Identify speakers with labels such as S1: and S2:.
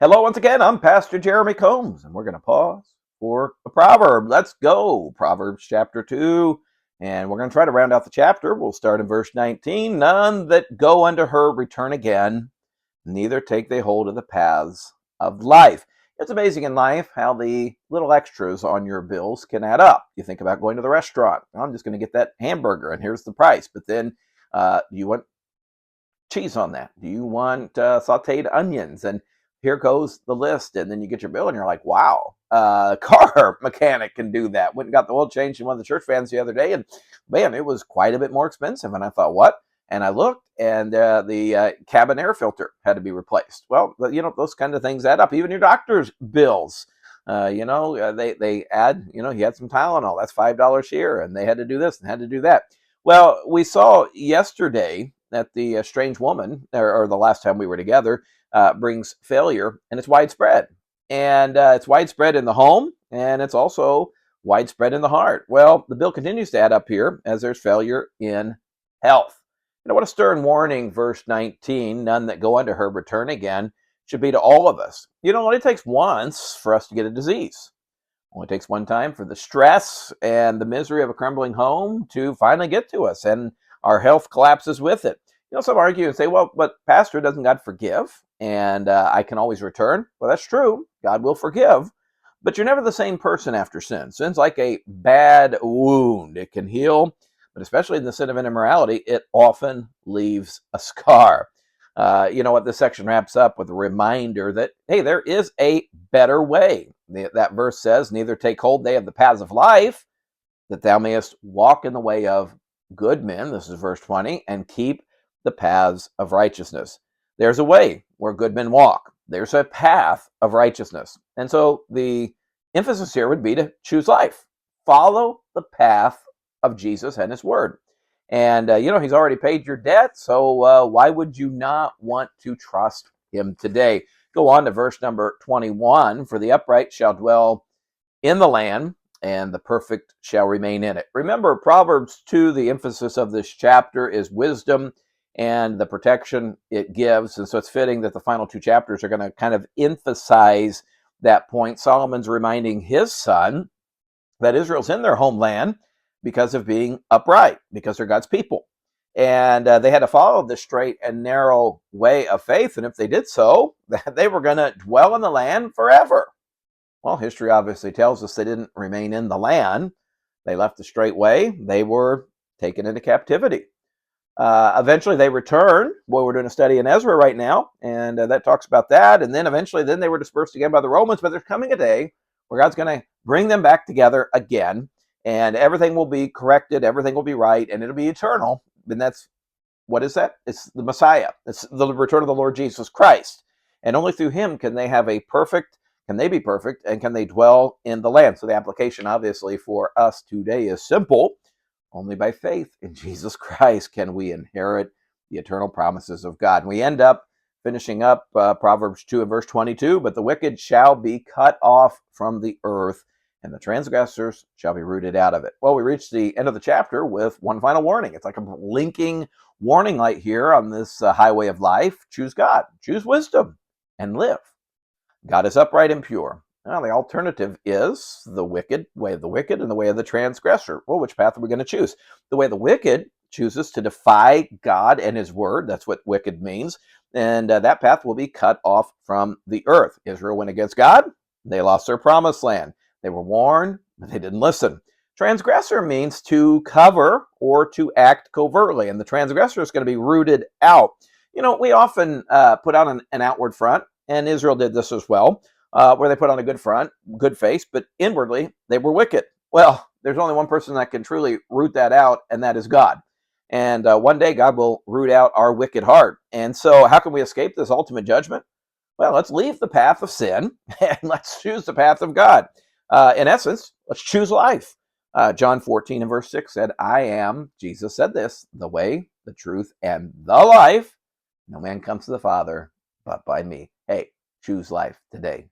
S1: Hello, once again. I'm Pastor Jeremy Combs, and we're going to pause for a proverb. Let's go. Proverbs chapter 2, and we're going to try to round out the chapter. We'll start in verse 19. None that go unto her return again, neither take they hold of the paths of life. It's amazing in life how the little extras on your bills can add up. You think about going to the restaurant. I'm just going to get that hamburger, and here's the price. But then you want cheese on that? Do you want sauteed onions? And here goes the list. And then you get your bill and you're like, wow, car mechanic can do that. Went and got the oil changed in one of the church vans the other day. And man, it was quite a bit more expensive. And I thought, what? And I looked, and the cabin air filter had to be replaced. Well, those kind of things add up. Even your doctor's bills. They add, he had some Tylenol. That's $5 here. And they had to do this and had to do that. Well, we saw yesterday that the strange woman, or the last time we were together, brings failure, and it's widespread. And it's widespread in the home, and it's also widespread in the heart. Well, the bill continues to add up here as there's failure in health. What a stern warning, verse 19, none that go unto her return again, should be to all of us. It only takes once for us to get a disease. It only takes one time for the stress and the misery of a crumbling home to finally get to us, and our health collapses with it. Some argue and say, well, but Pastor, doesn't God forgive? And I can always return. Well, that's true. God will forgive. But you're never the same person after sin. Sin's like a bad wound. It can heal, but especially in the sin of immorality, it often leaves a scar. What this section wraps up with a reminder that, hey, there is a better way. That verse says, neither take hold they of the paths of life, that thou mayest walk in the way of good men. This is verse 20, and keep the paths of righteousness. There's a way where good men walk. There's a path of righteousness. And so the emphasis here would be to choose life. Follow the path of Jesus and his word. And, he's already paid your debt, so why would you not want to trust him today? Go on to verse number 21. For the upright shall dwell in the land, and the perfect shall remain in it. Remember, Proverbs 2, the emphasis of this chapter is wisdom and the protection it gives. And so it's fitting that the final two chapters are going to kind of emphasize that point. Solomon's reminding his son that Israel's in their homeland because of being upright, because they're God's people. And they had to follow the straight and narrow way of faith. And if they did so, they were going to dwell in the land forever. Well, history obviously tells us they didn't remain in the land. They left the straight way. They were taken into captivity. Eventually, they returned. Boy, we're doing a study in Ezra right now, and that talks about that. And then eventually, they were dispersed again by the Romans. But there's coming a day where God's going to bring them back together again, and everything will be corrected. Everything will be right, and it'll be eternal. And that's, what is that? It's the Messiah. It's the return of the Lord Jesus Christ. And only through him can they have can they be perfect, and can they dwell in the land? So the application, obviously, for us today is simple. Only by faith in Jesus Christ can we inherit the eternal promises of God. And we end up finishing up Proverbs 2 and verse 22, but the wicked shall be cut off from the earth, and the transgressors shall be rooted out of it. Well, we reach the end of the chapter with one final warning. It's like a blinking warning light here on this highway of life. Choose God, choose wisdom, and live. God is upright and pure. Now, the alternative is the way of the wicked and the way of the transgressor. Well, which path are we going to choose? The way of the wicked chooses to defy God and his word. That's what wicked means. And that path will be cut off from the earth. Israel went against God. They lost their promised land. They were warned, but they didn't listen. Transgressor means to cover or to act covertly, and the transgressor is going to be rooted out. We often put on an outward front, and Israel did this as well, where they put on a good front, good face, but inwardly they were wicked. Well, there's only one person that can truly root that out, and that is God. And one day God will root out our wicked heart. And so how can we escape this ultimate judgment? Well, let's leave the path of sin, and let's choose the path of God. In essence, let's choose life. John 14 and verse 6 said, I am, Jesus said this, the way, the truth, and the life. No man comes to the Father but by me. Hey, choose life today.